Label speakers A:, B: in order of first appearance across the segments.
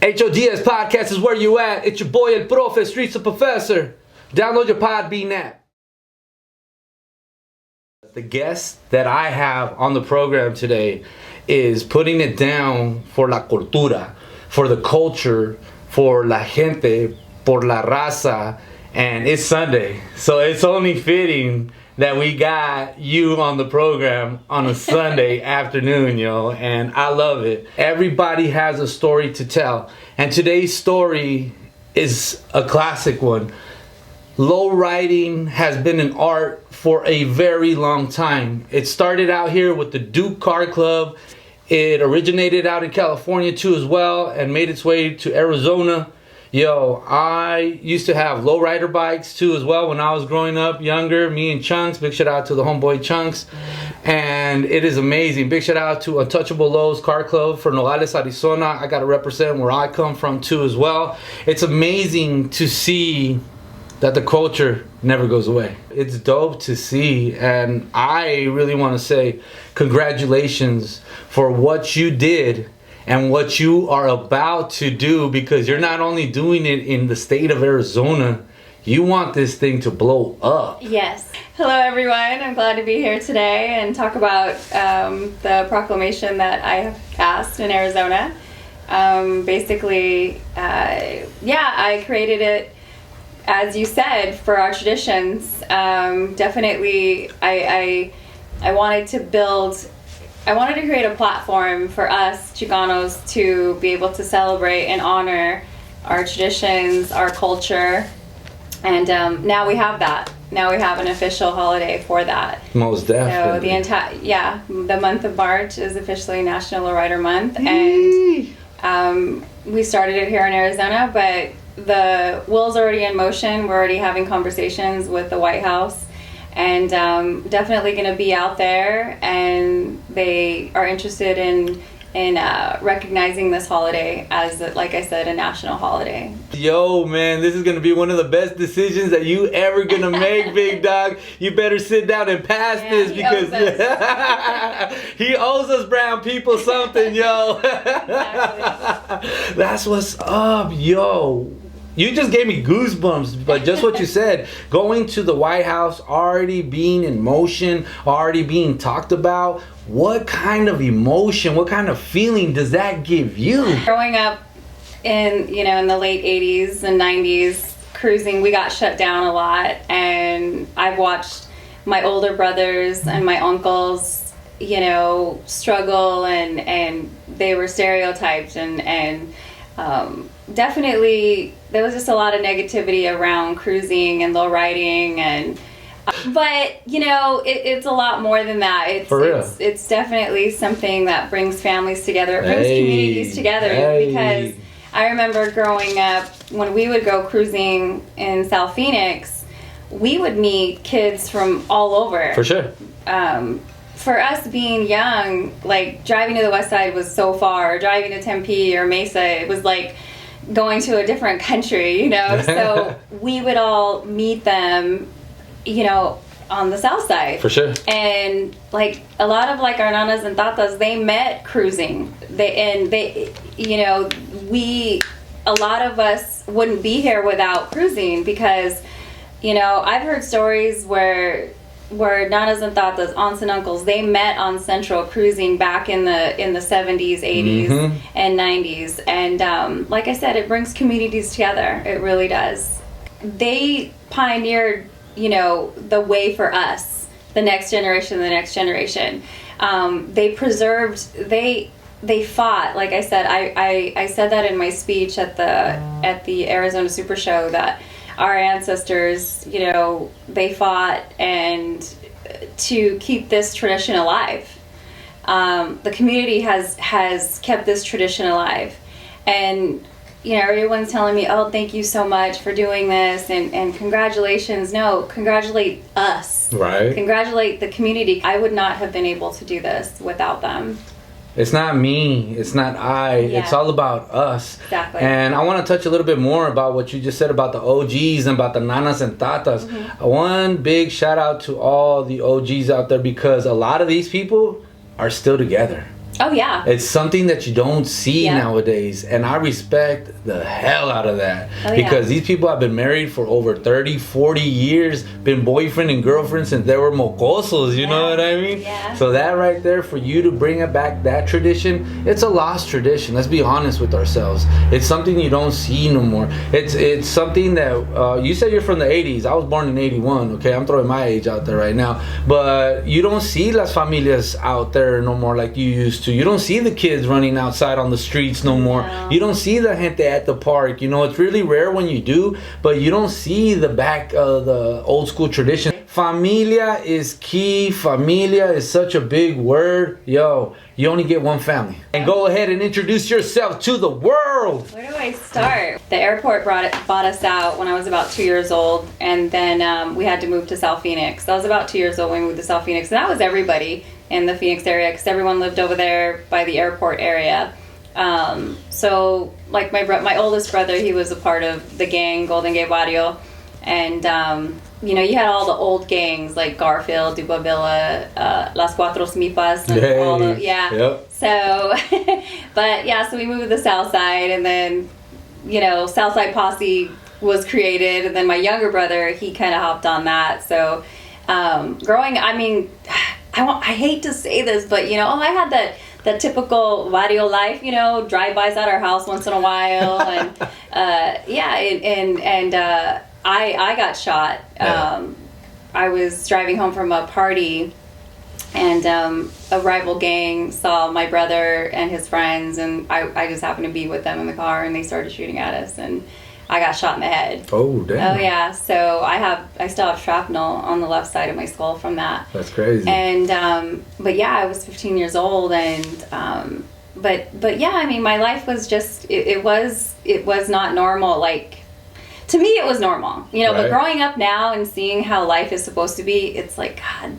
A: H.O.D.S Podcast is where you at. It's your boy El Profe, Streets of Professor. Download your Podbean app. The guest that I have on the program today is putting it down for la cultura, for the culture, for la gente, por la raza, and it's Sunday. So it's only fitting that we got you on the program on a Sunday afternoon, yo, and I love it. Everybody has a story to tell, and today's story is a classic one. Low riding has been an art for a very long time. It started out here with the Duke Car Club. It originated out in California too as well and made its way to Arizona. Yo, I used to have lowrider bikes too as well when I was growing up younger. Me and Chunks, big shout out to the homeboy Chunks. And it is amazing. Big shout out to Untouchable Lows Car Club for Nogales, Arizona. I got to represent where I come from too as well. It's amazing to see that the culture never goes away. It's dope to see, and I really want to say congratulations for what you did and what you are about to do, because you're not only doing it in the state of Arizona, you want this thing to blow up.
B: Yes. Hello everyone, I'm glad to be here today and talk about the proclamation that I have passed in Arizona. I created it, as you said, for our traditions. Definitely, I wanted to create a platform for us Chicanos to be able to celebrate and honor our traditions, our culture, and now we have that. Now we have an official holiday for that.
A: Most definitely.
B: So the month of March is officially National Lowrider Month, and we started it here in Arizona, but the wheel's already in motion. We're already having conversations with the White House, and definitely going to be out there, and they are interested in recognizing this holiday as, like I said, a national holiday. Yo,
A: man, this is going to be one of the best decisions that you ever going to make, big dog. You better sit down and pass this, because he owes us brown people something, yo. That's what's up, yo. You just gave me goosebumps, but just what you said, going to the White House, already being in motion, already being talked about, what kind of emotion, what kind of feeling does that give you?
B: Growing up in the late 80s and 90s, cruising, we got shut down a lot, and I've watched my older brothers and my uncles, struggle, and they were stereotyped, and definitely there was just a lot of negativity around cruising and low riding, but it's a lot more than that. It's definitely something that brings families together. It brings communities together, because I remember growing up, when we would go cruising in South Phoenix, we would meet kids from all over.
A: For sure.
B: For us being young, like driving to the west side was so far. Driving to Tempe or Mesa, it was like going to a different country, So we would all meet them, on the south side.
A: For sure.
B: And like a lot of our nanas and tatas, they met cruising. A lot of us wouldn't be here without cruising, because, I've heard stories where nanas and tatas, aunts and uncles, they met on Central cruising back in the 70s, 80s, and 90s. And like I said, it brings communities together. It really does. They pioneered, the way for us, the next generation. They preserved, they fought. Like I said, I said that in my speech at the Arizona Super Show, that our ancestors, they fought and to keep this tradition alive. The community has kept this tradition alive, and everyone's telling me, oh, thank you so much for doing this, and congratulations. No, congratulate us.
A: Right.
B: Congratulate the community. I would not have been able to do this without them.
A: It's not me, it's not I, It's all about us.
B: Exactly.
A: And I want to touch a little bit more about what you just said about the OGs and about the nanas and tatas. One big shout out to all the OGs out there, because a lot of these people are still together.
B: Oh, yeah.
A: It's something that you don't see
B: Yeah.
A: nowadays, and I respect the hell out of that.
B: Oh,
A: Because
B: yeah.
A: these people have been married for over 30, 40 years, been boyfriend and girlfriend since they were mocosos, you know
B: Yeah.
A: what I mean?
B: Yeah.
A: So that right there, for you to bring it back, that tradition, it's a lost tradition. Let's be honest with ourselves. It's something you don't see no more. It's something that, you said you're from the 80s. I was born in 81, okay? I'm throwing my age out there right now. But you don't see las familias out there no more like you used to. You don't see the kids running outside on the streets no more.
B: No.
A: You don't see the gente at the park. You know, it's really rare when you do, but you don't see the back of the old school tradition. Familia is key. Familia is such a big word. Yo, you only get one family. And go ahead and introduce yourself to the world.
B: Where do I start? The airport bought us out when I was about 2 years old, and then we had to move to South Phoenix. I was about 2 years old when we moved to South Phoenix, and that was everybody in the Phoenix area because everyone lived over there by the airport area. So, like my oldest brother, he was a part of the gang, Golden Gate Barrio, and you know, you had all the old gangs like Garfield, Dubavilla, Las Cuatro Smipas, and all the, yeah.
A: Yep.
B: So, but yeah, so we moved to the South Side, and then, you know, Southside Posse was created, and then my younger brother, he kind of hopped on that. So, I mean, I hate to say this, but you know, I had that typical barrio life, you know, drive-bys at our house once in a while, and yeah, and I got shot.
A: Yeah.
B: I was driving home from a party, and a rival gang saw my brother and his friends, and I just happened to be with them in the car, and they started shooting at us, and I got shot in the head.
A: Oh, damn.
B: Oh yeah, so I still have shrapnel on the left side of my skull from that.
A: That's crazy.
B: And but yeah, I was 15 years old, and but yeah, I mean, my life was just it was not normal. Like, to me, it was normal, you know.
A: Right.
B: But growing up now and seeing how life is supposed to be, it's like, God,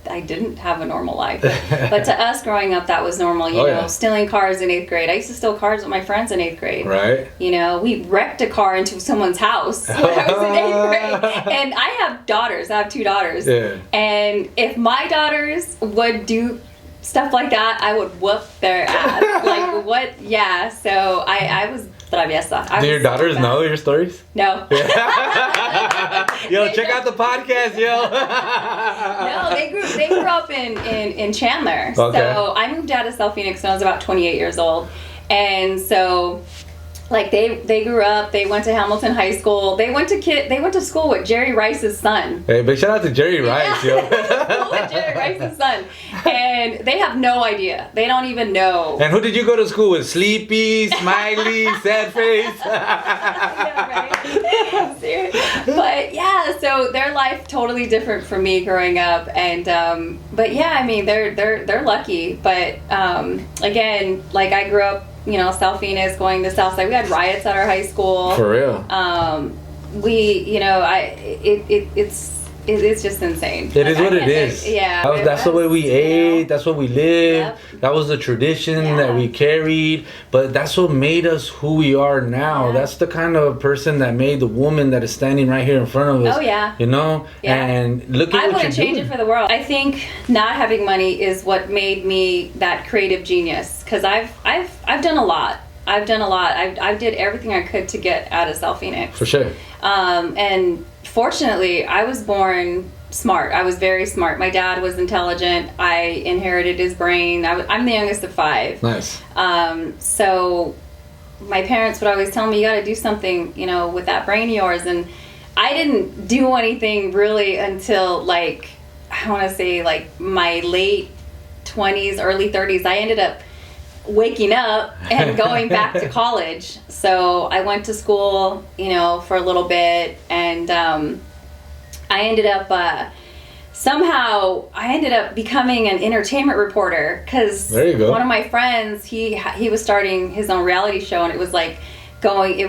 B: I didn't have a normal life. But to us growing up, that was normal. You know,
A: yeah.
B: Stealing cars in 8th grade. I used to steal cars with my friends in 8th grade.
A: Right.
B: You know, we wrecked a car into someone's house when I was in 8th grade. And I have daughters. I have 2 daughters.
A: Yeah.
B: And if my daughters would do stuff like that, I would whoop their ass. Like, what? Yeah. So I was traviesa.
A: Do your daughters know your stories?
B: No.
A: Yo, check out the podcast, yo.
B: No, they grew up in Chandler.
A: Okay.
B: So I moved out of South Phoenix when I was about 28 years old. And so, like, they grew up, they went to Hamilton High School. They went to school with Jerry Rice's son.
A: Hey, big shout out to Jerry Rice, yo.
B: With Jerry Rice's son. And they have no idea. They don't even know.
A: And who did you go to school with? Sleepy, Smiley, Sad Face?
B: Yeah, right? Seriously. But yeah, so their life totally different from me growing up, and but yeah, I mean, they're lucky. But again, like, I grew up, you know, South Phoenix, going to Southside. We had riots at our high school.
A: For real.
B: You know, it's just insane.
A: It is what it is.
B: Yeah.
A: That's the way we ate.
B: Know?
A: That's what we lived.
B: Yep.
A: That was the tradition
B: Yeah.
A: that we carried. But that's what made us who we are now.
B: Yeah.
A: That's the kind of person that made the woman that is standing right here in front of us.
B: Oh, yeah.
A: You know?
B: Yeah.
A: And look at
B: I
A: what you're
B: wouldn't change
A: doing.
B: it for the world. I think not having money is what made me that creative genius, because I've done a lot. I did everything I could to get out of South Phoenix.
A: For sure.
B: And fortunately, I was born smart. I was very smart. My dad was intelligent. I inherited his brain. I'm the youngest of 5.
A: Nice.
B: So my parents would always tell me, you got to do something, you know, with that brain of yours. And I didn't do anything really until, like, I want to say, like, my late 20s, early 30s. I ended up waking up and going back to college. So I went to school, you know, for a little bit, and I ended up becoming an entertainment reporter, because one of my friends, he was starting his own reality show, and it was like he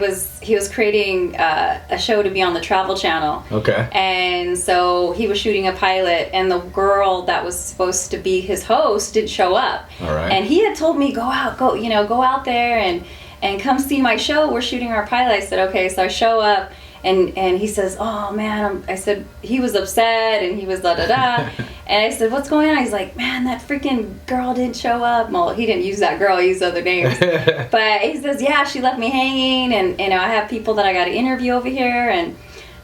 B: was creating a show to be on the Travel Channel. Okay. And so he was shooting a pilot, and the girl that was supposed to be his host didn't show up.
A: All right.
B: And he had told me, go out there and come see my show. We're shooting our pilot. I said, okay. So I show up, and he says, oh man, I said, he was upset, and he was da da da. And I said, what's going on? He's like, man, that freaking girl didn't show up. Well, he didn't use that girl, he used other names. But he says, yeah, she left me hanging, and you know, I have people that I got to interview over here. And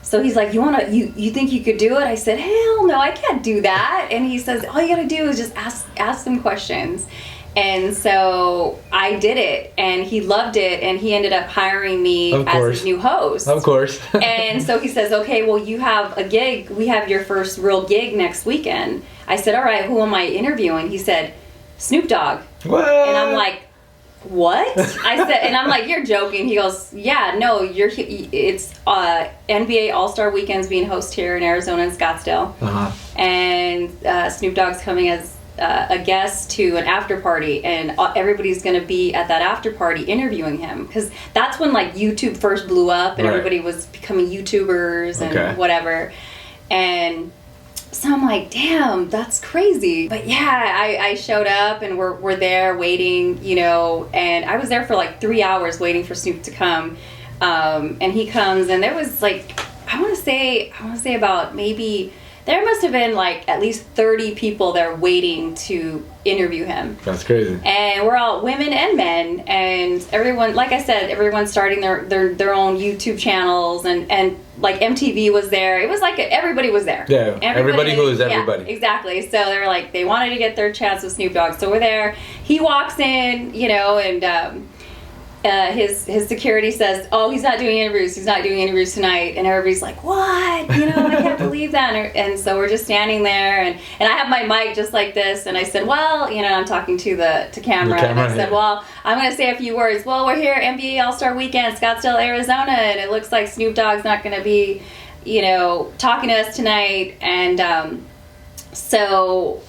B: so he's like, you think you could do it? I said, hell no, I can't do that. And he says, all you got to do is just ask them questions. And so I did it, and he loved it, and he ended up hiring me as his new host.
A: Of course.
B: And so he says, okay, well, you have a gig. We have your first real gig next weekend. I said, all right, who am I interviewing? He said, Snoop Dogg.
A: What?
B: And I'm like, what? I said, and I'm like, you're joking. He goes, yeah, no, it's NBA All-Star Weekend's being hosted here in Arizona and Scottsdale. And Snoop Dogg's coming as a guest to an after party, and everybody's going to be at that after party interviewing him, because that's when like YouTube first blew up, and everybody was becoming YouTubers and whatever. And so I'm like, damn, that's crazy. But yeah, I showed up, and we're there waiting, you know, and I was there for like 3 hours waiting for Snoop to come. And he comes, and there was like, I want to say about maybe, there must have been like at least 30 people there waiting to interview him.
A: That's crazy.
B: And we're all women and men, and everyone, like I said, everyone's starting their own YouTube channels, and like MTV was there. It was like everybody was there.
A: Yeah, everybody who is everybody.
B: Yeah, exactly. So they were like, they wanted to get their chance with Snoop Dogg. So we're there. He walks in, you know, and his security says, oh, he's not doing interviews tonight. And everybody's like, what? You know, I can't believe that. And so we're just standing there, and I have my mic just like this, and I said, well, you know, I'm talking to camera, and I said, well, I'm going to say a few words. Well, we're here, NBA All-Star Weekend, Scottsdale, Arizona, and it looks like Snoop Dogg's not going to be, you know, talking to us tonight. And so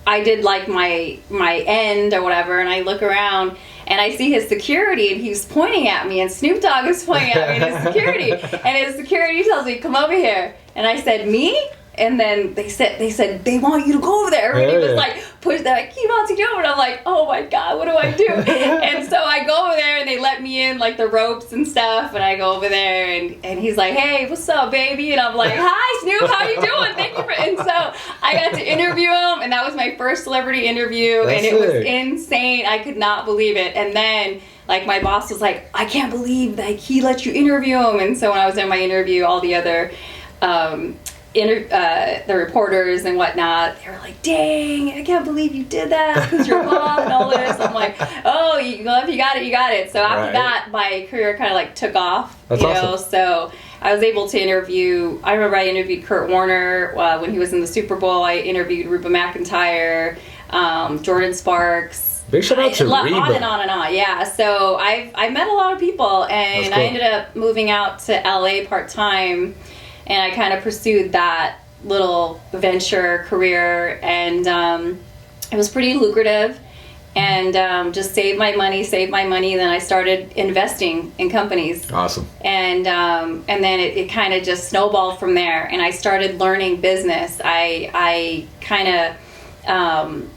B: I did like my end or whatever, and I look around, and I see his security, and he's pointing at me, and Snoop Dogg is pointing at me, and his security. And his security tells me, come over here. And I said, me? And then they said they want you to go over there. And he was like, push that, like, he wants to go. And I'm like, oh my God, what do I do? And so I go over there, and they let me in, like the ropes and stuff. And I go over there, and he's like, hey, what's up, baby? And I'm like, hi, Snoop, how you doing? Thank you for. And so I got to interview him, and that was my first celebrity interview. And it was insane. I could not believe it. And then, like, my boss was like, I can't believe like he let you interview him. And so when I was in my interview, all the other the reporters and whatnot, they were like, dang, I can't believe you did that because your mom and all this. I'm like, oh, if you got it. So after that, my career kind of like took off.
A: That's awesome.
B: Know, so I was able to interview, I remember I interviewed Kurt Warner when he was in the Super Bowl. I interviewed Reba McEntire, Jordan Sparks.
A: Big shout out to Reba.
B: On and on and on, yeah. So I met a lot of people, and cool. I ended up moving out to LA part-time, and I kind of pursued that little venture career, and it was pretty lucrative, and just saved my money. Then I started investing in companies. Awesome. And then it kind of just snowballed from there, and I started learning business. I kind of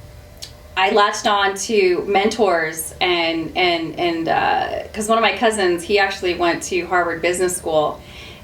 B: I latched on to mentors, and because one of my cousins, he actually went to Harvard Business School,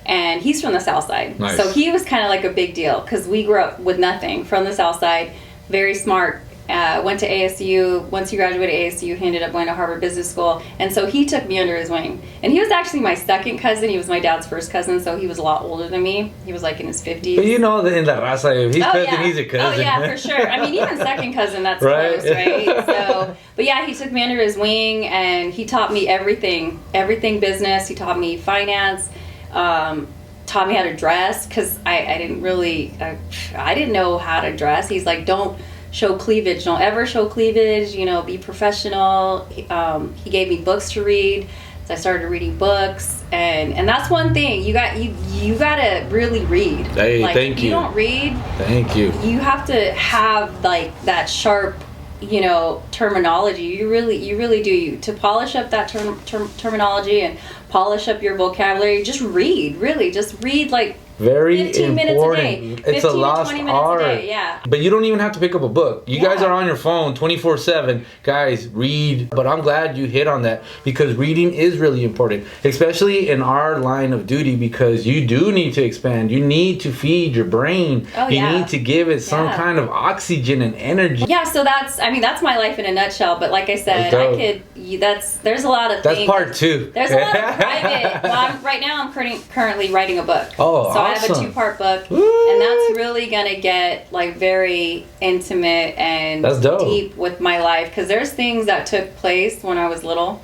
B: and he's from the South Side. Nice. So he was kind of like a big deal, because we grew up with nothing, from the South Side, very smart, went to ASU. Once he graduated ASU, he ended up going to Harvard Business School, and so he took me under his wing. And he was actually my second cousin. He was my dad's first cousin, so he was a lot older than me. He was like in his 50s.
A: But you know, in the raza, if he's cousin, he's a cousin.
B: Oh yeah, for sure. I mean, even second cousin, that's close, right? So, but yeah, he took me under his wing, and he taught me everything business. He taught me finance, taught me how to dress, because I didn't know how to dress. He's like, don't show cleavage, don't ever show cleavage, you know, be professional. He gave me books to read, so I started reading books, and that's one thing, you gotta really read.
A: Hey,
B: like,
A: thank you.
B: If you don't read,
A: thank you,
B: you have to have like that sharp, you know, terminology. You really do, to polish up that terminology and polish up your vocabulary. Just read, really, just read like
A: Very
B: 15 minutes
A: important.
B: a day.
A: It's a
B: 15 to
A: lost
B: 20 minutes
A: art.
B: a day, yeah.
A: But you don't even have to pick up a book. You guys are on your phone 24/7. Guys, read. But I'm glad you hit on that because reading is really important, especially in our line of duty, because you do need to expand. You need to feed your brain.
B: Oh,
A: you
B: yeah.
A: need to give it some kind of oxygen and energy.
B: Yeah, so that's my life in a nutshell. But like I said, there's a lot of things.
A: That's part 2.
B: There's a lot of private. Well, right now I'm currently writing a book.
A: Oh,
B: so
A: awesome.
B: I have a 2-part book,
A: Woo!
B: and that's really gonna get like very intimate and
A: That's dope.
B: deep with my life because there's things that took place when I was little.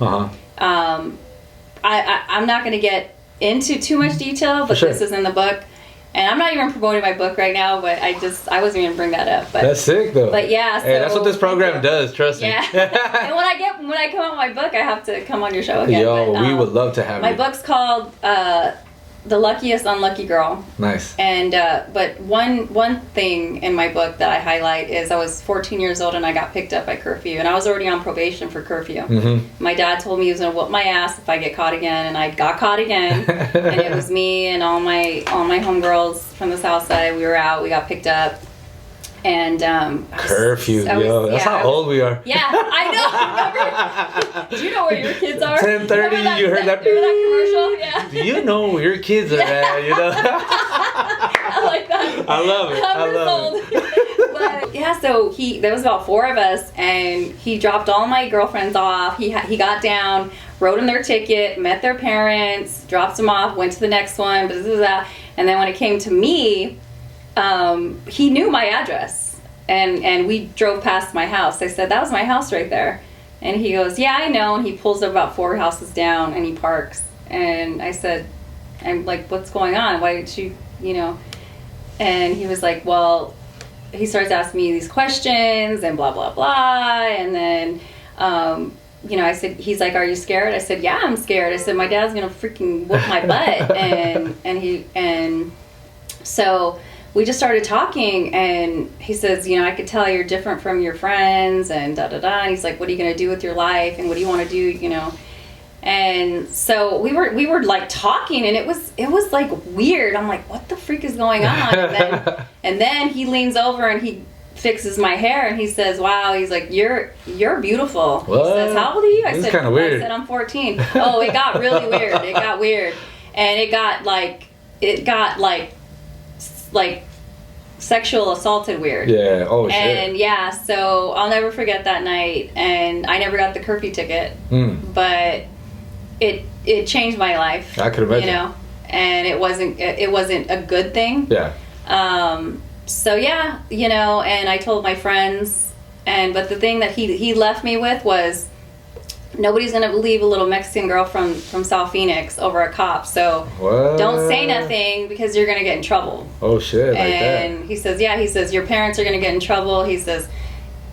B: I'm not gonna get into too much detail, but this is in the book. And I'm not even promoting my book right now, but I wasn't even bring that up. But
A: that's sick though.
B: But yeah, so,
A: hey, that's what this program does. Trust me.
B: Yeah. And when I come out with my book, I have to come on your show again.
A: Yo,
B: but,
A: we would love to have you.
B: My book's called The Luckiest Unlucky Girl.
A: Nice.
B: And but one thing in my book that I highlight is I was 14 years old and I got picked up by curfew, and I was already on probation for curfew. Mm-hmm. My dad told me he was gonna whoop my ass if I get caught again, and I got caught again. And it was me and all my homegirls from the south side. We were out. We got picked up. And
A: curfew, that's how old we are.
B: Yeah, I know. Do you know where your kids are?
A: 10:30. You heard that?
B: Remember that commercial? Yeah.
A: Do you know where your kids are at? You know.
B: I like that.
A: I love it. I love
B: it. But yeah, so there was about 4 of us, and he dropped all my girlfriends off. He got down, wrote them their ticket, met their parents, dropped them off, went to the next one, blah, blah, blah. And then when it came to me. He knew my address, and we drove past my house. I said, that was my house right there. And he goes, yeah, I know. And he pulls up about 4 houses down and he parks. And I said, I'm like, what's going on? Why did you, and he was like, well, he starts asking me these questions and blah, blah, blah. And then, I said, he's like, are you scared? I said, yeah, I'm scared. I said, my dad's going to freaking whoop my butt. and so we just started talking, and he says, I could tell you're different from your friends, and da-da-da. And he's like, what are you going to do with your life, and what do you want to do, And so we were like talking, and it was like weird. I'm like, what the freak is going on? And then he leans over and he fixes my hair, and he says, wow, he's like, you're beautiful.
A: What?
B: He says, how old are you? I said,
A: kind of weird.
B: I said, I'm 14. Oh, it got really weird. It got weird. And it got like sexual assaulted weird.
A: Yeah. Oh shit.
B: And yeah, so I'll never forget that night, and I never got the curfew ticket. But it changed my life.
A: I could imagine.
B: And it wasn't a good thing.
A: Yeah.
B: So yeah, and I told my friends, but the thing that he left me with was, nobody's gonna believe a little Mexican girl from South Phoenix over a cop. So don't say nothing because you're gonna get in trouble.
A: Oh shit!
B: And he says, your parents are gonna get in trouble. He says,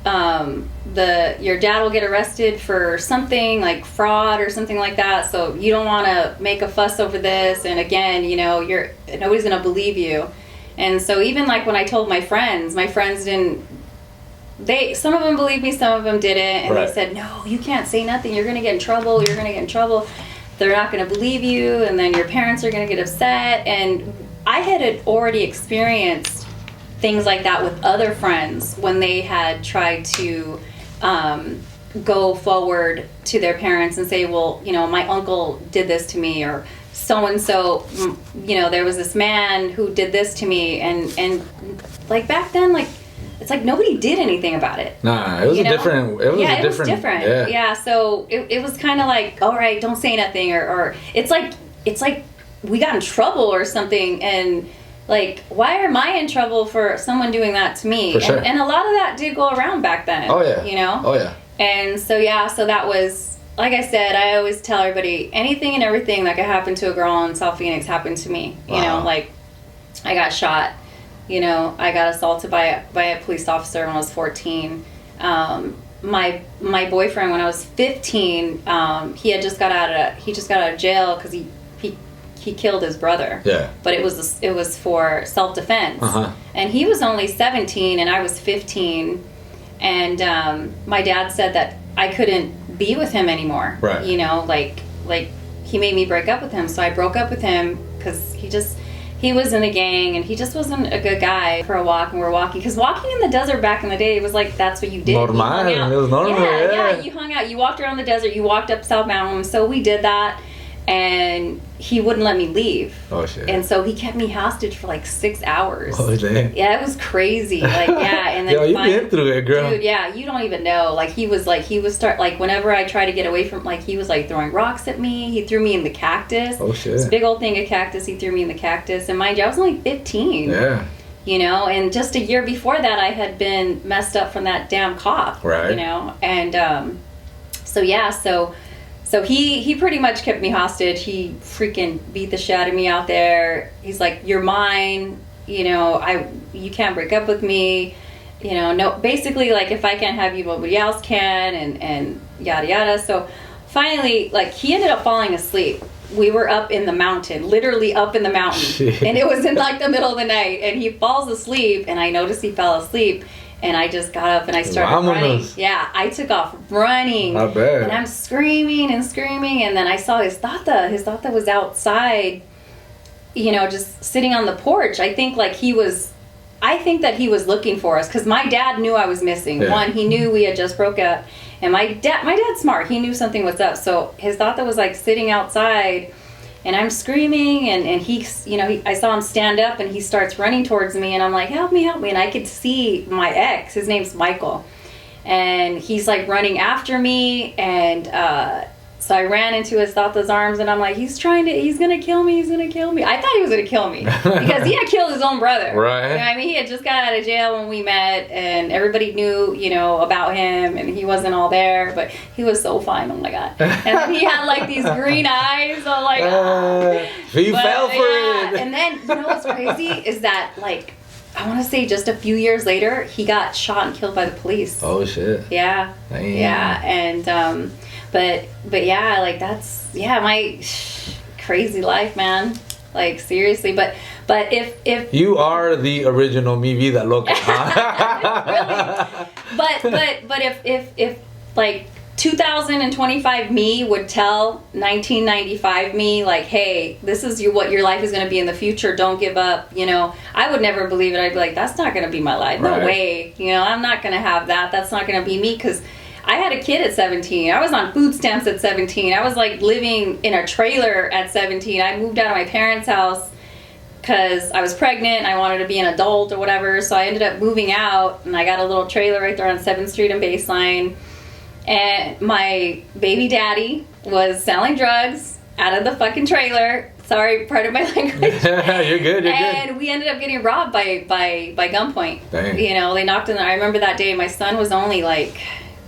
B: your dad will get arrested for something like fraud or something like that. So you don't want to make a fuss over this. And again, nobody's gonna believe you. And so even like when I told my friends didn't. Some of them believed me, some of them didn't, and they said, no, you can't say nothing, you're going to get in trouble, they're not going to believe you, and then your parents are going to get upset. And I had already experienced things like that with other friends when they had tried to go forward to their parents and say, well, my uncle did this to me, or so-and-so, there was this man who did this to me, and like back then, like, it's like nobody did anything about it.
A: Nah, it was different. It was different.
B: Yeah, so it was kind of like, all right, don't say nothing, or it's like we got in trouble or something, and like, why am I in trouble for someone doing that to me?
A: For sure.
B: And a lot of that did go around back then.
A: Oh yeah. Oh yeah.
B: And so so that was, like I said, I always tell everybody, anything and everything that could happen to a girl in South Phoenix happened to me.
A: Wow.
B: Like I got shot. I got assaulted by a police officer when I was 14. My boyfriend, when I was 15, he just got out of jail because he killed his brother.
A: Yeah.
B: But it was for self-defense.
A: Uh-huh.
B: And he was only 17 and I was 15. And my dad said that I couldn't be with him anymore.
A: Right.
B: Like he made me break up with him. So I broke up with him because he was in a gang, and he just wasn't a good guy for a walk. And we're walking, because walking in the desert back in the day, it was like that's what you did.
A: Normal. It was normal.
B: Yeah, you hung out. You walked around the desert. You walked up South Mountain. So we did that, and he wouldn't let me leave.
A: Oh shit!
B: And so he kept me hostage for like 6 hours.
A: Oh damn!
B: Yeah, it was crazy. Like and then
A: yo, you been through it, girl.
B: Dude, yeah, you don't even know. Like he would start like whenever I try to get away from, like he was like throwing rocks at me. He threw me in the cactus.
A: Oh shit!
B: This big old thing of cactus. He threw me in the cactus, and mind you, I was only 15.
A: Yeah.
B: You know, and just a year before that, I had been messed up from that damn cop.
A: Right.
B: You know, and So he pretty much kept me hostage. He freaking beat the shit out of me out there. He's like, "You're mine. You know, you can't break up with me. You know, no. Basically, like if I can't have you, nobody else can, and yada yada." So finally, like he ended up falling asleep. We were up in the mountain, literally up in the mountain,
A: Shit.
B: and it was in like the middle of the night. And he falls asleep, and I noticed he fell asleep. And I just got up and I started running. Yeah, I took off running.
A: Not bad.
B: And I'm screaming and screaming. And then I saw his tata. His tata was outside, you know, just sitting on the porch. I think that he was looking for us because my dad knew I was missing.
A: Yeah.
B: One, he knew we had just broke up. And my dad's smart. He knew something was up. So his tata was like sitting outside. And I'm screaming, and I saw him stand up, and he starts running towards me, and I'm like, help me. And I could see my ex, his name's Michael, and he's like running after me, and so I ran into his tata's arms, and I'm like, he's gonna kill me. I thought he was gonna kill me, because he had killed his oon brother.
A: Right.
B: You know, I mean, he had just got out of jail when we met, and everybody knew, you know, about him, and he wasn't all there, but he was so fine, oh my God. And he had like these green eyes, I'm like,
A: so you fell for it.
B: And then, you know what's crazy is that, like, I want to say just a few years later, he got shot and killed by the police.
A: Oh shit.
B: Yeah.
A: Damn.
B: Yeah, and but yeah, like that's my crazy life, man. Like seriously, but if
A: you are the original Mi Vida Loca,
B: huh? Really, but if like 2025 me would tell 1995 me, like, hey, this is what your life is going to be in the future, don't give up, you know, I would never believe it. I'd be like, that's not going to be my life.
A: Right.
B: No way, you know, I'm not going to have that. That's not going to be me, because I had a kid at 17. I was on food stamps at 17. I was like living in a trailer at 17. I moved out of my parents' house because I was pregnant and I wanted to be an adult or whatever. So I ended up moving out, and I got a little trailer right there on 7th Street and Baseline. And my baby daddy was selling drugs out of the fucking trailer. Sorry, pardon my language.
A: You're good.
B: And we ended up getting robbed by gunpoint.
A: Dang.
B: You know, they knocked on I remember that day, my son was only like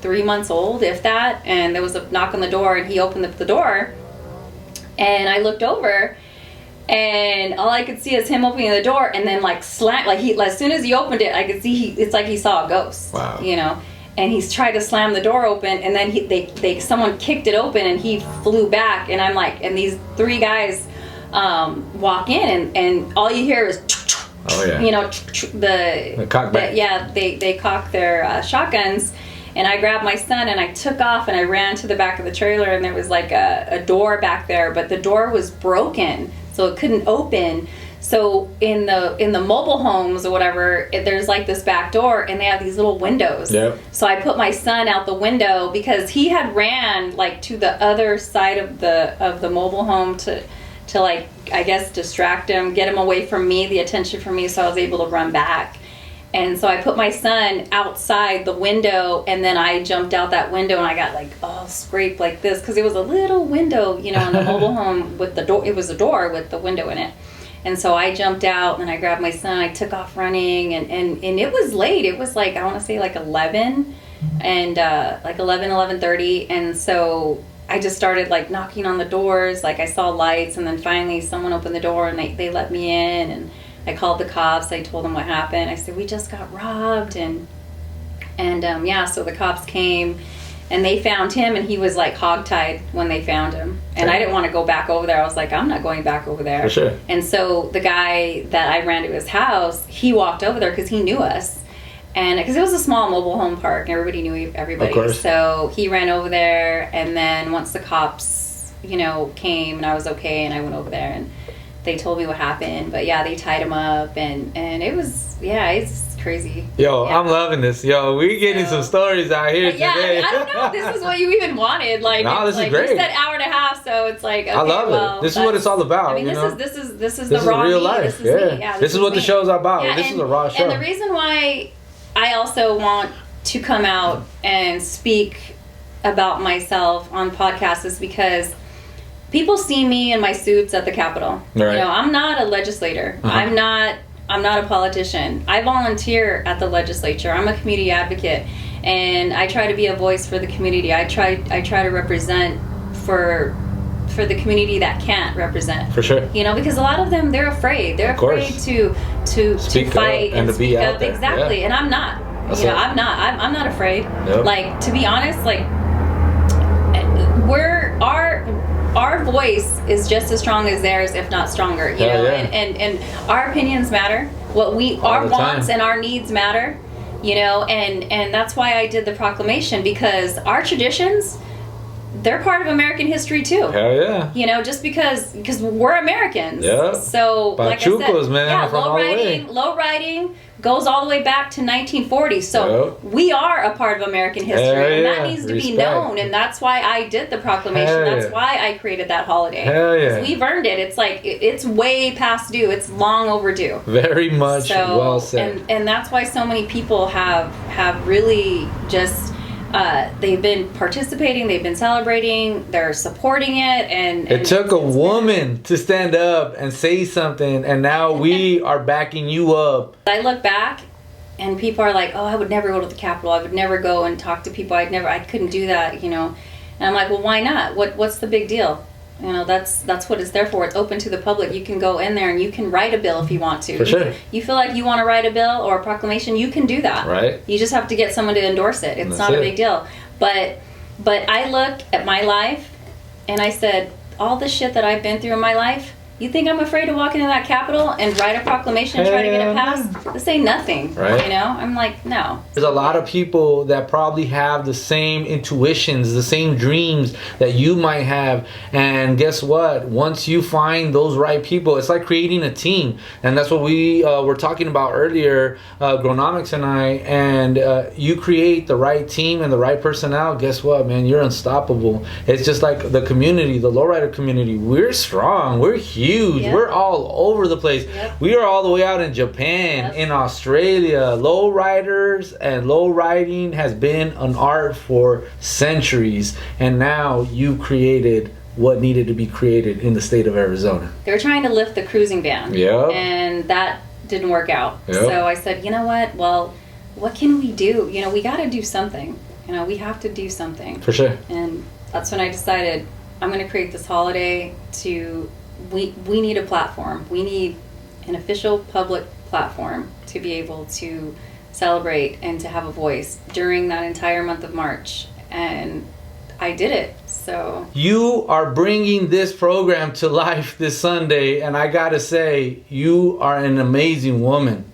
B: 3 months old, if that, and there was a knock on the door, and he opened up the door, and I looked over, and all I could see is him opening the door, and then like slam, like as soon as he opened it, I could see it's like he saw a ghost.
A: Wow.
B: You know, and he's tried to slam the door open, and then someone kicked it open, and he flew back, and I'm like, and these 3 guys walk in, and all you hear is,
A: oh yeah,
B: you know, the
A: cock back.
B: Yeah, they cock their shotguns. And I grabbed my son and I took off, and I ran to the back of the trailer, and there was like a door back there, but the door was broken, so it couldn't open. So in the mobile homes or whatever, there's like this back door, and they have these little windows.
A: Yep.
B: So I put my son out the window, because he had ran like to the other side of the mobile home to like, I guess, distract him, get him away from me, the attention from me, so I was able to run back. And so I put my son outside the window, and then I jumped out that window, and I got like all scraped like this, because it was a little window, you know, in the mobile home with the door. It was a door with the window in it. And so I jumped out, and I grabbed my son. I took off running, and it was late. It was like, I want to say like 11, and like 11:30. And so I just started like knocking on the doors. Like I saw lights, and then finally someone opened the door, and they let me in, and I called the cops. I told them what happened. I said, we just got robbed, and yeah, so the cops came, and they found him, and he was like hogtied when they found him. And I didn't want to go back over there. I was like, I'm not going back over there.
A: For sure.
B: And so the guy that I ran to his house, he walked over there because he knew us. And because it was a small mobile home park, and everybody knew everybody.
A: Of course.
B: So he ran over there, and then once the cops, you know, came, and I was okay, and I went over there, and they told me what happened. But yeah, they tied him up, and it was, it's crazy.
A: Yo, I'm loving this. Yo, we're getting some stories out here today.
B: I don't know if this is what you even wanted. Like,
A: no, this is great.
B: You said hour and a half, so it's like, okay,
A: I love it. This is what it's all about.
B: I mean,
A: you know?
B: this is the raw
A: real
B: me.
A: life.
B: This is me. Yeah,
A: this is what the show's about.
B: Yeah,
A: this is a raw show.
B: And the reason why I also want to come out and speak about myself on podcasts is because people see me in my suits at the Capitol.
A: Right.
B: You know, I'm not a legislator. I'm not a politician. I volunteer at the legislature. I'm a community advocate, and I try to be a voice for the community. I try to represent for the community that can't represent.
A: For sure.
B: You know, because a lot of them, they're afraid. They're afraid to fight
A: and to be out there.
B: Exactly. Yeah. And I'm not.
A: That's
B: I'm not afraid.
A: Yep.
B: Like, to be honest, like, our voice is just as strong as theirs, if not stronger. You know, and our opinions matter. Our wants and our needs matter. You know, and that's why I did the proclamation, because our traditions, they're part of American history too.
A: Hell yeah.
B: You know, just because we're Americans.
A: Yeah.
B: So, like I said,
A: man,
B: low riding goes all the way back to 1940. So we are a part of American history, and that needs to be known. And that's why I did the proclamation. That's why I created that holiday.
A: Hell yeah.
B: We've earned it. It's like, it's way past due. It's long overdue.
A: Very much well said.
B: And that's why so many people have really just... they've been participating, they've been celebrating, they're supporting it, and
A: it took a woman to stand up and say something, and now we are backing you up.
B: I look back and people are like, oh, I would never go to the Capitol, I would never go and talk to people, I couldn't do that, you know. And I'm like, well, why not? What's the big deal? You know, that's what it's there for. It's open to the public. You can go in there and you can write a bill if you want to.
A: For sure.
B: You feel like you want to write a bill or a proclamation, you can do that.
A: Right.
B: You just have to get someone to endorse it. It's not a big deal. But I look at my life and I said, all the shit that I've been through in my life, you think I'm afraid to walk into that Capitol and write a proclamation and try to get it passed? This ain't nothing.
A: Right.
B: You know? I'm like, no.
A: There's a lot of people that probably have the same intuitions, the same dreams that you might have. And guess what? Once you find those right people, it's like creating a team. And that's what we were talking about earlier, Gronomics and I. And you create the right team and the right personnel, guess what, man? You're unstoppable. It's just like the community, the lowrider community. We're strong. We're huge. Yep. We're all over the place. Yep. We are all the way out in Japan, in Australia. Lowriders and low riding has been an art for centuries, and now you created what needed to be created in the state of Arizona.
B: They were trying to lift the cruising ban, and that didn't work out. So I said, you know what? Well, what can we do? You know, we got to do something. You know, we have to do something.
A: For sure.
B: And that's when I decided I'm going to create this holiday to... We need a platform. We need an official public platform to be able to celebrate and to have a voice during that entire month of March. And I did it. So
A: you are bringing this program to life this Sunday, and I gotta say, you are an amazing woman.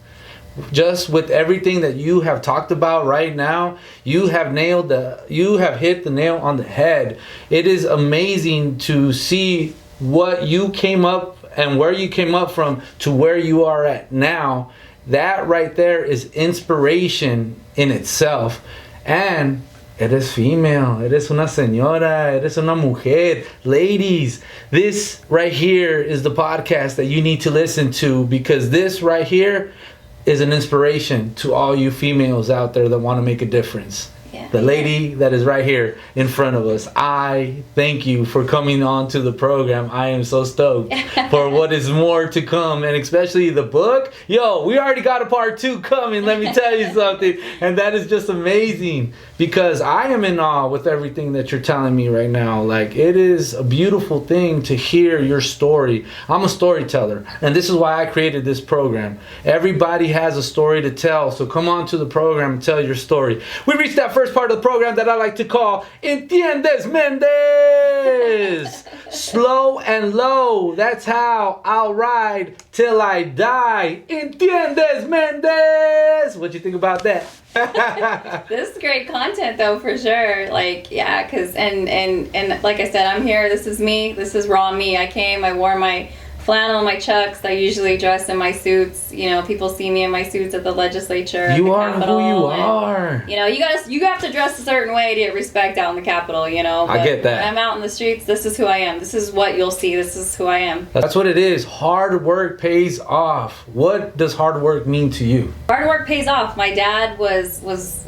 A: Just with everything that you have talked about right now, you have hit the nail on the head. It is amazing to see what you came up and where you came up from to where you are at now. That right there is inspiration in itself. And eres female, eres una señora, eres una mujer. Ladies, this right here is the podcast that you need to listen to, because this right here is an inspiration to all you females out there that want to make a difference. The lady that is right here in front of us, I thank you for coming on to the program. I am so stoked for what is more to come, and especially the book. Yo, we already got a part 2 coming, let me tell you something. And that is just amazing, because I am in awe with everything that you're telling me right now. Like, it is a beautiful thing to hear your story. I'm a storyteller, and this is why I created this program. Everybody has a story to tell, so come on to the program and tell your story. We reached that first part of the program that I like to call Entiendes, Mendez? Slow and low, that's how I'll ride till I die. Entiendes, Mendez? What you think about that?
B: This is great content, though, for sure. Like, yeah, because and like I said, I'm here. This is me. This is raw me. I came. I wore my flannel, my chucks. I usually dress in my suits. You know, people see me in my suits at the legislature.
A: You
B: at the
A: are
B: Capitol,
A: who you
B: and,
A: are.
B: you know, you have to dress a certain way to get respect out in the Capitol. You know, but
A: I get that.
B: When I'm out in the streets, this is who I am. This is what you'll see. This is who I am.
A: That's what it is. Hard work pays off. What does hard work mean to you?
B: Hard work pays off. My dad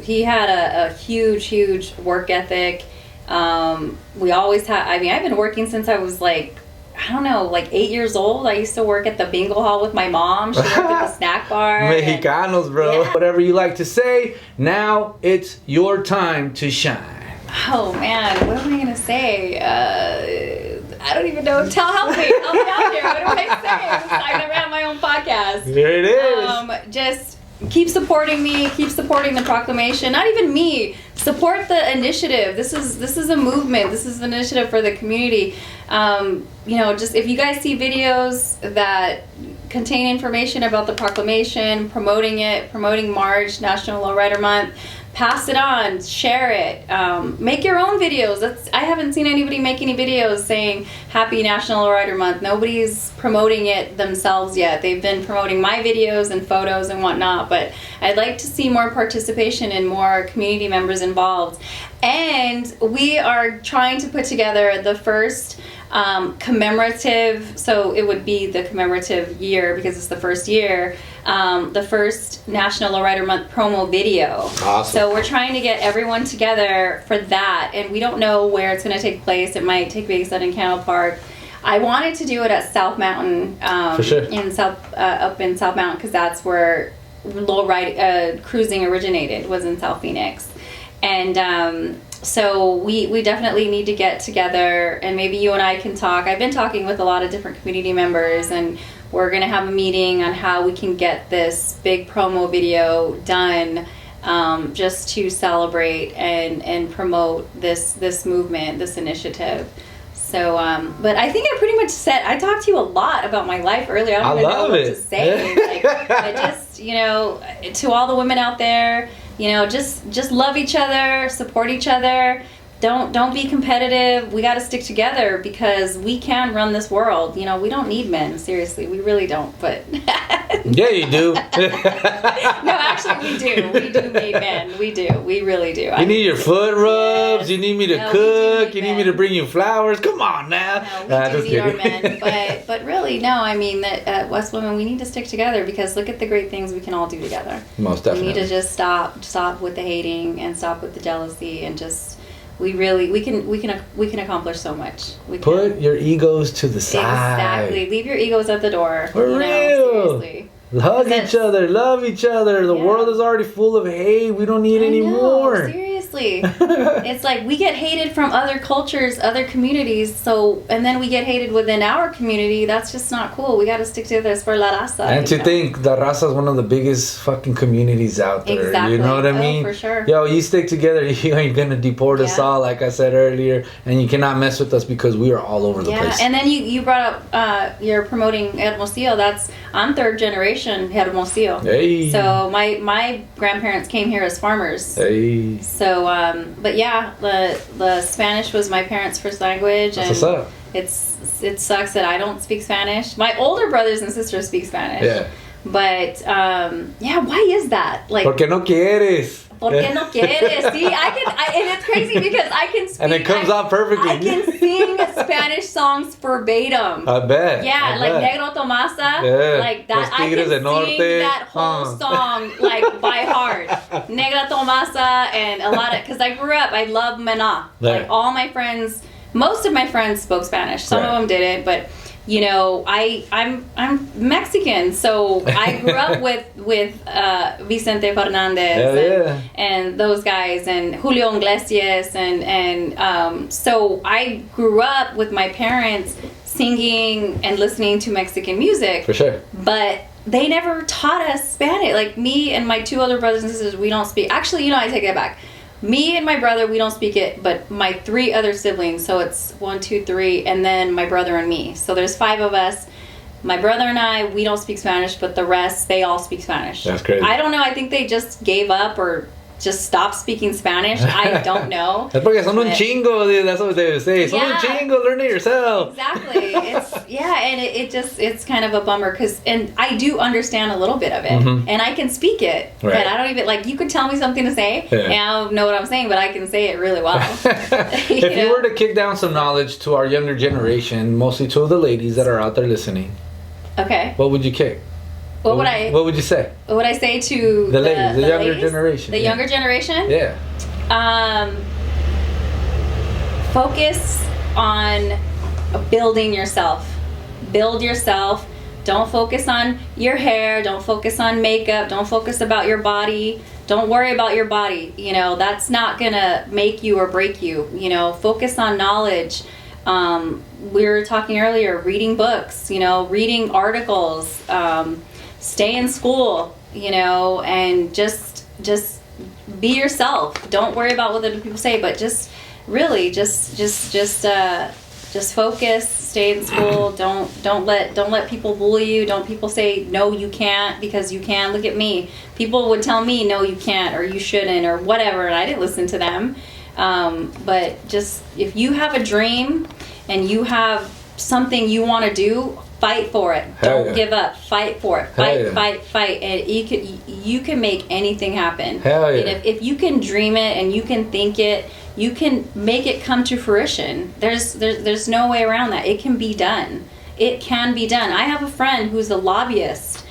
B: he had a huge work ethic. We always had, I mean, I've been working since I was like, I don't know, like 8 years old. I used to work at the bingo hall with my mom. She worked at the snack bar.
A: Mexicanos, bro.
B: Yeah.
A: Whatever you like to say, now it's your time to shine.
B: Oh man, what am I gonna say? I don't even know. Help me out here. What do I say? I've never had my own podcast.
A: There it is.
B: Just keep supporting me. Keep supporting the proclamation. Not even me. Support the initiative. This is a movement. This is an initiative for the community. You know, just if you guys see videos that contain information about the proclamation, promoting it, promoting March, National Lowrider Month, pass it on, share it, make your own videos. I haven't seen anybody make any videos saying Happy National Lowrider Month. Nobody's promoting it themselves yet. They've been promoting my videos and photos and whatnot, but I'd like to see more participation and more community members involved. And we are trying to put together the first commemorative, so it would be the commemorative year because it's the first year, the first National Lowrider Month promo video.
A: Awesome.
B: So we're trying to get everyone together for that, and we don't know where it's going to take place. It might take place at Encano Park. I wanted to do it at South Mountain,
A: for sure.
B: up in South Mountain, because that's where cruising originated, was in South Phoenix. And so we definitely need to get together, and maybe you and I can talk. I've been talking with a lot of different community members, and we're going to have a meeting on how we can get this big promo video done, just to celebrate and promote this movement, this initiative. So, but I think I pretty much said, I talked to you a lot about my life earlier. I don't even know what to say. I just, you know, to all the women out there, you know, just love each other, support each other. Don't be competitive. We got to stick together because we can run this world. You know, we don't need men. Seriously, we really don't. But
A: yeah, you do.
B: No, actually, we do. We do need men. We do. We really do.
A: You need your foot rubs.
B: Yes.
A: You need me to cook. You need me to bring you flowers. Come on now.
B: No, we do need our men. But really, no. I mean, that at West Women, we need to stick together because look at the great things we can all do together.
A: Most definitely.
B: We need to just stop with the hating and stop with the jealousy and just. We can accomplish so much.
A: Put your egos to the side.
B: Exactly. Leave your egos at the door.
A: For real.
B: Seriously.
A: Hug each other. Love each other. The world is already full of hate. We don't need any more.
B: Seriously. It's like we get hated from other cultures, other communities, and then we get hated within our community. That's just not cool. We got to stick together. Es por la raza.
A: And to think the raza is one of the biggest fucking communities out there.
B: Exactly.
A: You know what I mean?
B: For sure.
A: Yo, you stick together, you ain't gonna deport us all, like I said earlier, and you cannot mess with us because we are all over the place.
B: And then you brought up you're promoting Hermosillo. I'm third generation Hermosillo.
A: Hey.
B: So my grandparents came here as farmers.
A: Hey.
B: So but yeah, the Spanish was my parents' first language, and
A: what's up?
B: It sucks that I don't speak Spanish. My older brothers and sisters speak Spanish.
A: Yeah.
B: But why is that? Like,
A: Porque no quieres.
B: ¿Por qué no quieres? See, and it's crazy because I can speak.
A: And it comes out perfectly.
B: I can sing Spanish songs verbatim.
A: I bet.
B: Yeah, like Negro Tomasa.
A: Yeah.
B: Like that. I can sing that whole song like by heart. Negra Tomasa and a lot of, because I grew up, I love Mena. Like all my friends, most of my friends spoke Spanish. Some of them didn't, but you know, I'm Mexican, so I grew up with Vicente Fernandez and those guys, and Julio Iglesias, and so I grew up with my parents singing and listening to Mexican music.
A: For sure.
B: But they never taught us Spanish. Like me and my two other brothers and sisters, we don't speak. Actually, you know, I take that back. Me and my brother, we don't speak it, but my three other siblings, so it's 1, 2, 3, and then my brother and me. So there's 5 of us. My brother and I, we don't speak Spanish, but the rest, they all speak Spanish.
A: That's crazy.
B: I don't know, I think they just gave up or just stop speaking Spanish. I don't know.
A: That's porque son un chingo, dude. That's what they would say. Son un chingo, learn it yourself.
B: Exactly. It's kind of a bummer and I do understand a little bit of it, and I can speak it, but I don't even, like, you could tell me something to say, and I don't know what I'm saying, but I can say it really well.
A: If you were to kick down some knowledge to our younger generation, mostly to the ladies that are out there listening,
B: okay,
A: what would you kick? What would you say?
B: What would I say to
A: the ladies, the younger
B: ladies?
A: generation?
B: The younger generation?
A: Yeah.
B: Focus on building yourself. Build yourself. Don't focus on your hair. Don't focus on makeup. Don't focus about your body. Don't worry about your body. You know, that's not gonna make you or break you. You know, focus on knowledge. We were talking earlier, reading books, you know, reading articles, stay in school, you know, and just be yourself. Don't worry about what other people say, but just really just focus, stay in school. Don't let people bully you. Don't people say no, you can't, because you can. Look at me. People would tell me no, you can't, or you shouldn't, or whatever, and I didn't listen to them. But just, if you have a dream and you have something you want to do, fight for it. Don't give up. Fight for it. Fight. And you can make anything happen.
A: Hell yeah.
B: And if you can dream it and you can think it, you can make it come to fruition. There's no way around that. It can be done. It can be done. I have a friend who's a lobbyist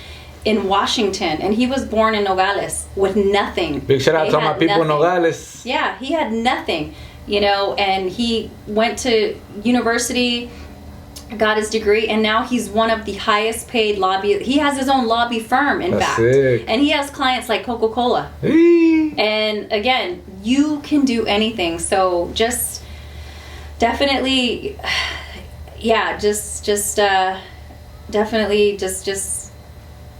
B: in Washington, and he was born in Nogales with nothing.
A: Big shout out to all my people in Nogales.
B: Yeah, he had nothing, you know, and he went to university, got his degree, and now he's one of the highest paid lobbyists. He has his own lobby firm, in fact.
A: Sick.
B: And he has clients like Coca-Cola. And again, you can do anything. So just definitely, yeah, definitely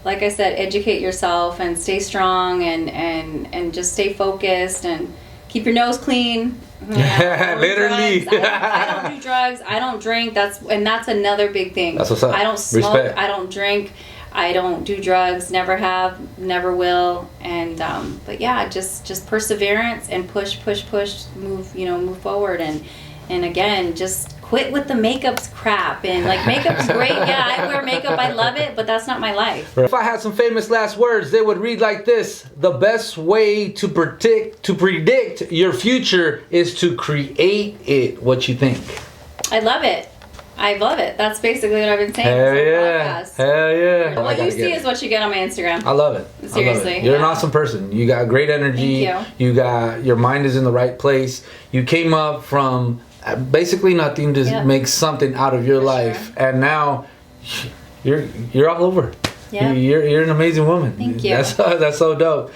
B: like I said, educate yourself and stay strong and just stay focused and keep your nose clean.
A: Literally.
B: I don't do drugs. I don't drink. That's another big thing.
A: That's what's up.
B: I don't smoke.
A: Respect.
B: I don't drink. I don't do drugs. Never have. Never will. And but yeah, just perseverance and push. Move forward and again, just quit with the makeup's crap. And like, makeup's great. Yeah, I wear makeup. I love it, but that's not my life.
A: If I had some famous last words, they would read like this: the best way to predict your future is to create it. What you think?
B: I love it. That's basically what I've been saying.
A: Hell yeah.
B: Podcast.
A: Hell yeah.
B: What you see is what you get on my Instagram.
A: I love it.
B: Seriously.
A: You're an awesome person. You got great energy.
B: Thank you.
A: Your mind is in the right place. You came up from basically nothing to make something out of your life, and now you're all over.
B: Yeah.
A: You're an amazing woman.
B: Thank you.
A: That's so dope.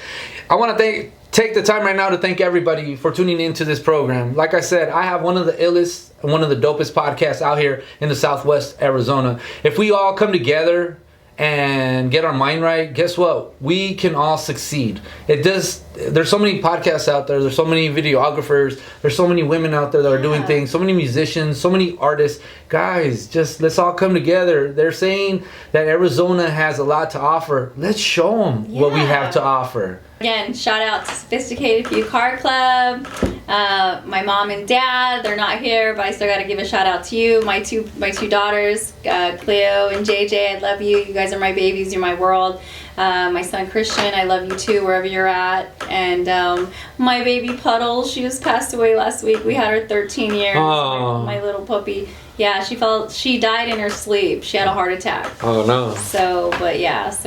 A: I want to take the time right now to thank everybody for tuning into this program. Like I said, I have one of the illest and one of the dopest podcasts out here in the Southwest Arizona. If we all come together and get our mind right, guess what? We can all succeed. There's so many podcasts out there. There's so many videographers. There's so many women out there that are doing things. So many musicians, so many artists. Guys, just let's all come together. They're saying that Arizona has a lot to offer. Let's show them what we have to offer.
B: Again, shout out to Sophisticated Few Car Club. My mom and dad, they're not here, but I still got to give a shout out to you. My two daughters, Cleo and JJ, I love you. You guys are my babies. You're my world. My son Christian, I love you too, wherever you're at. And my baby Puddle, she just passed away last week. We had her 13 years. My little puppy. Yeah, she died in her sleep. She had a heart attack.
A: Oh no.
B: So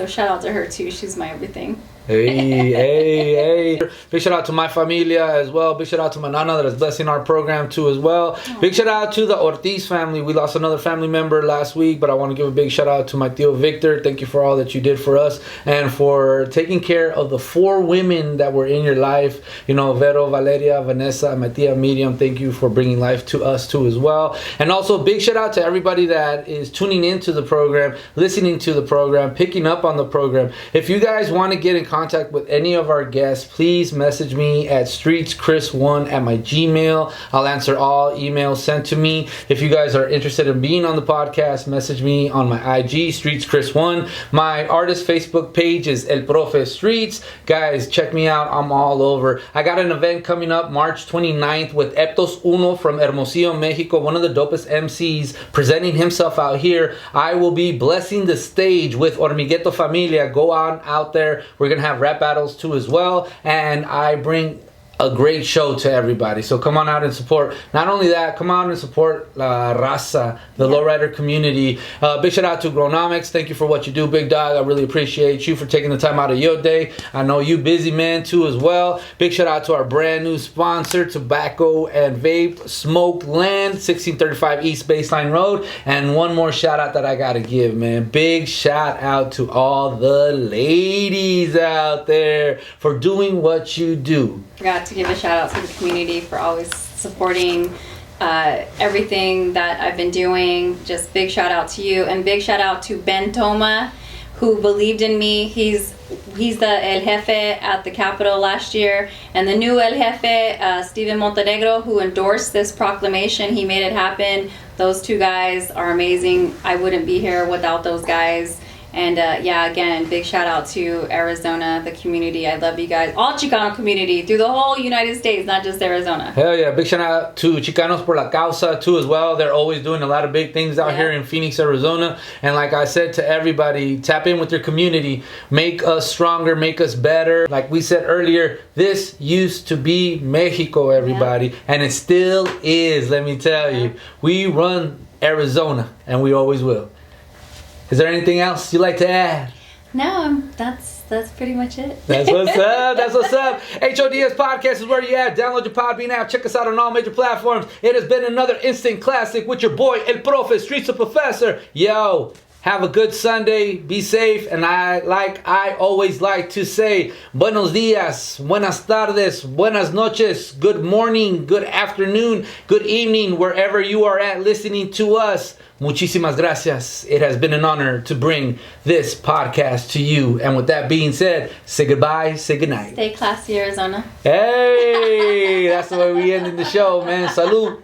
B: shout out to her too. She's my everything.
A: Hey. Big shout out to my familia as well. Big shout out to my nana that is blessing our program too as well. Big shout out to the Ortiz family. We lost another family member last week, but I want to give a big shout out to my tío Victor. Thank you for all that you did for us and for taking care of the 4 women that were in your life. You know, Vero, Valeria, Vanessa, and my tia Miriam. Thank you for bringing life to us too as well. And also big shout out to everybody that is tuning into the program, listening to the program, picking up on the program. If you guys want to get in contact with any of our guests, please message me at streetschris1 at my Gmail. I'll answer all emails sent to me. If you guys are interested in being on the podcast, message me on my IG, streetschris1. My artist Facebook page is El Profe Streets. Guys, check me out. I'm all over. I got an event coming up March 29th with H.O.D.S from Hermosillo, Mexico, one of the dopest MCs presenting himself out here. I will be blessing the stage with Hormigueto Familia. Go on out there. We're going to have rap battles too as well. And I bring a great show to everybody. So come on out and support. Not only that, come on and support La Raza, the lowrider community. Big shout out to Gronomics. Thank you for what you do, big dog. I really appreciate you for taking the time out of your day. I know you busy man too as well. Big shout out to our brand new sponsor, Tobacco and Vape Smoke Land, 1635 East Baseline Road. And one more shout out that I gotta give, man. Big shout out to all the ladies out there for doing what you do.
B: Forgot to give a shout out to the community for always supporting everything that I've been doing. Just big shout out to you, and big shout out to Ben Toma, who believed in me. He's the El Jefe at the Capitol last year, and the new El Jefe, Steven Montenegro, who endorsed this proclamation. He made it happen. Those two guys are amazing. I wouldn't be here without those guys. And again, big shout out to Arizona, the community. I love you guys. All Chicano community through the whole United States, not just Arizona.
A: Hell yeah. Big shout out to Chicanos por la Causa too as well. They're always doing a lot of big things out here in Phoenix, Arizona. And like I said to everybody, tap in with your community. Make us stronger, make us better. Like we said earlier, this used to be Mexico, everybody. And it still is, let me tell you. We run Arizona, and we always will. Is there anything else you'd like to add?
B: No, that's pretty much it.
A: That's what's up. That's what's up. H.O.D.S Podcast is where you at. Download your Podbean app. Check us out on all major platforms. It has been another instant classic with your boy El Profe, Streets of Professor. Yo, have a good Sunday. Be safe. And I always like to say, buenos dias, buenas tardes, buenas noches, good morning, good afternoon, good evening, wherever you are at listening to us. Muchísimas gracias. It has been an honor to bring this podcast to you. And with that being said, say goodbye, say goodnight.
B: Stay classy, Arizona.
A: Hey, that's the way we ended the show, man. Salud.